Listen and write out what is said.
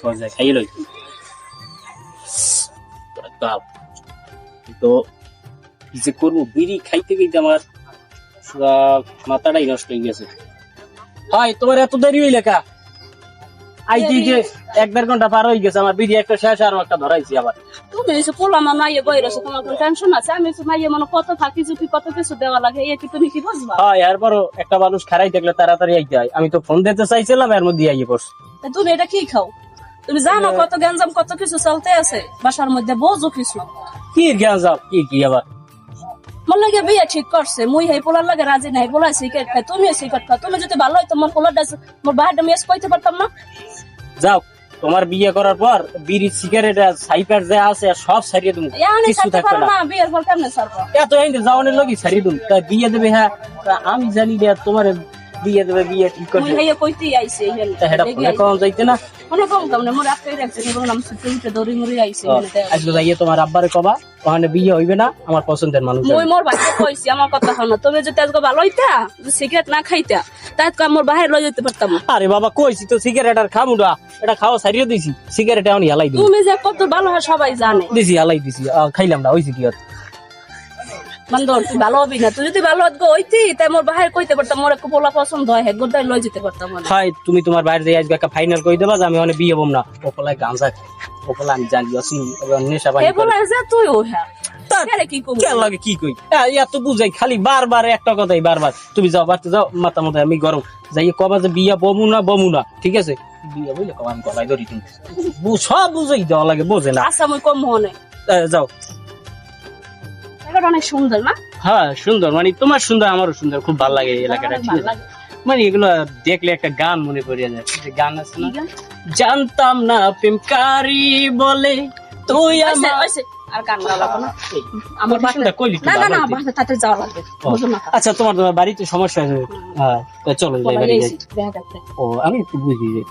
খাইয়ে লই তো কি যে করবো, বিড়ি খাইতে খাইতে আমার মাথাটাই নষ্ট হয়ে গেছে। হয় তোমার এত দেরি হইলে কা? আইজি যে 1-1.5 ঘন্টা পার হয়ে গেছে, আমার বিড়ি একটা শেষ আর একটা ধরাইছি আবার। তুমি এসে পোলা মানা ইয়ে বইরেছো, তোমার কোনো টেনশন আছে? আমি তো মাইয়ে মনে কত থাকি যদি কত কিছু দেওয়া লাগে, এ কি তুমি কি বুঝবা? হয় এরপরও একটা মানুষ খারাই দেখলে তাড়াতাড়ি আইতে হয়। আমি তো ফোন দিতে চাইছিলাম, এর মধ্যে আইয়ে পড়ছি। তুমি এটা কি খাও? তুমি জানো কত গ্যাঞ্জাম কত কিছু চলতে আছে বাসার মধ্যে, বোঝো কিছু? কি জ্ঞান যাও কি আবার মোর লাগে বিয়ে ঠিক করছে, মুই হেই পোলার লাগে রাজি নাই, পোলা সিগারেট খায়, তুমি সিগারেট খাও। তুমি যদি ভালো হইতো মোর পোলাটা মোর বাহারটা মেস কইতে পারতাম না? যাও, তোমার বিয়ে করার পর বিড়ি সিগারেট সাইপার যা আছে সব ছাড়িয়ে তুমি, ইয়ানি কিছু ছাড়তে থাকবে পারো না। না, বিয়ের পর কেমনে ছাড়বো? এত আইন যাওয়ানের লগি ছাড়িয়ে তুমি, তা বিয়ে দেবে। হ্যাঁ আমি জানি না তোমার বিয়ে দেবে, বিয়ে ঠিক মুই করবে। হেই কইতেই আইছে এই তা হেটা ফোনে কখন যাইতে না? মনে কম কামনে মোর আপনি রাখছে বললাম সুতে উঠে দড়ি মুড়ি আইছে এখানে। আজকে যাইয়ে তোমার আব্বারে কবা ওখানে বিয়ে হইবে না, আমার পছন্দের মানুষ মুই মোর ভাইকে কইছি আমার কথা হলো, তুমি যদি আজকে ভালো হইতা, সিগারেট না খাইতা, তাই মোর বাহির লই যেতে পারতাম না। আরে বাবা কইছি তো সিগারেট আর খামুডা, এটা খাওয়া ছাড়িয়ে দিছি। সিগারেট এখন হালাই দিই তুমি যে কত ভালো হয় সবাই জানে। দিছি, হালাই দিছি, খাইলাম না, হইছে কি আর। বান্দর তুই ভালো হবি না, তুই যদি ভালো হইতি তাই মোর বাহির কইতে পারতাম, মোর একটু পোলা পছন্দ হয়, হেড গোদাই লই যেতে পারতাম। হয় তুমি তোমার বাইরে যাই আজকে একটা ফাইনাল কই দেবা যে আমি ওখানে বিয়ে হবো না। ওপলায় গাঁজা খাই, ওপলা আমি জানি আসি নেশা পানি এ বলে যে তুই ও হ্যাঁ আরে কি কম কেন লাগে কি কই, এত বুঝাই খালি বারবার একটা কথাই বারবার। তুমি যাও বাড়তে যাও, মাথা মাথায় আমি গরম যাই কবা যে বিয়া বমু না, ঠিক আছে? বিয়া বইলে কবা আমি গলায় ধরি, তুমি সব বুঝাই দেওয়া লাগে, বোঝে না। আচ্ছা মুই কম মনে যাও। এটা অনেক সুন্দর না? হ্যাঁ সুন্দর, মানে তোমার সুন্দর আমারও সুন্দর, খুব ভালো লাগে এই এলাকাটা। ঠিক আছে, মানে এগুলো দেখলে একটা গান মনে পড়ে যায়। গান আছে না, জানতাম না প্রেমকারী বলে তুই আমার। আর গান গাওয়া না আমার বাসাটা কইলি না না না বাসা তাতে যাওয়া লাগবে, বুঝো না? আচ্ছা তোমার বাড়িতে সমস্যা আছে, হ্যাঁ চলো যাই বাড়ি যাই। ও আমি একটু বুঝি যাই।